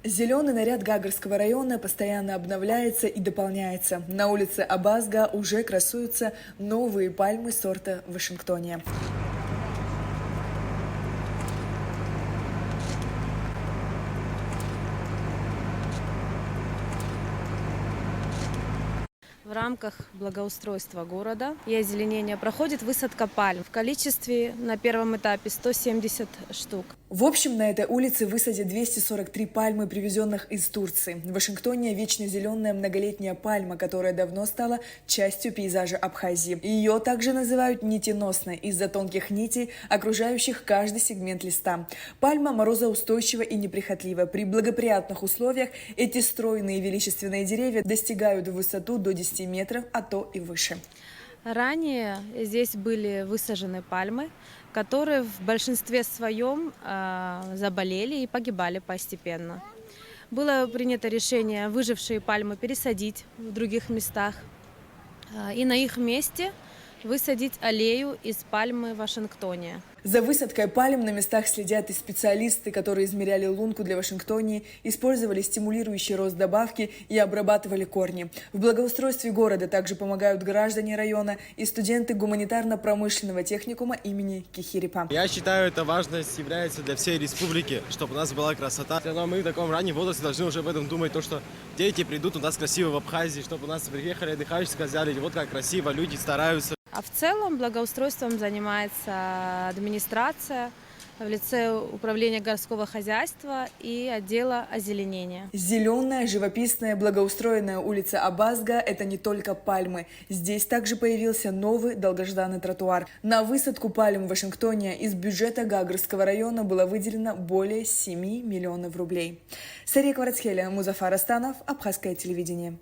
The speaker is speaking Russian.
Зеленый наряд Гагарского района постоянно обновляется и дополняется. На улице Абазга уже красуются новые пальмы сорта Вашингтония. В рамках благоустройства города и озеленения проходит высадка пальм в количестве на первом этапе 170 штук. В общем, на этой улице высадят 243 пальмы, привезенных из Турции. В Вашингтоне вечно зеленая многолетняя пальма, которая давно стала частью пейзажа Абхазии. Ее также называют нитеносной из-за тонких нитей, окружающих каждый сегмент листа. Пальма морозоустойчива и неприхотлива. При благоприятных условиях эти стройные величественные деревья достигают высоту до 10 метров, а то и выше. Ранее здесь были высажены пальмы, которые в большинстве своем заболели и погибали постепенно. Было принято решение выжившие пальмы пересадить в других местах и на их месте высадить аллею из пальмы Вашингтония. За высадкой пальм на местах следят и специалисты, которые измеряли лунку для Вашингтонии, использовали стимулирующий рост добавки и обрабатывали корни. В благоустройстве города также помогают граждане района и студенты гуманитарно-промышленного техникума имени Кихирипа. Я считаю, это важность является для всей республики, чтобы у нас была красота. Но мы в таком раннем возрасте должны уже об этом думать, то, что дети придут у нас красиво в Абхазии, чтобы у нас приехали отдыхающие, сказали, вот как красиво, люди стараются. А в целом благоустройством занимается администрация в лице управления городского хозяйства и отдела озеленения. Зеленая, живописная, благоустроенная улица Абазга – это не только пальмы. Здесь также появился новый долгожданный тротуар. На высадку пальм в Вашингтоне из бюджета Гагарского района было выделено более 7 миллионов рублей. Сария Кварацхеля, Музафар Астанов, Абхазское телевидение.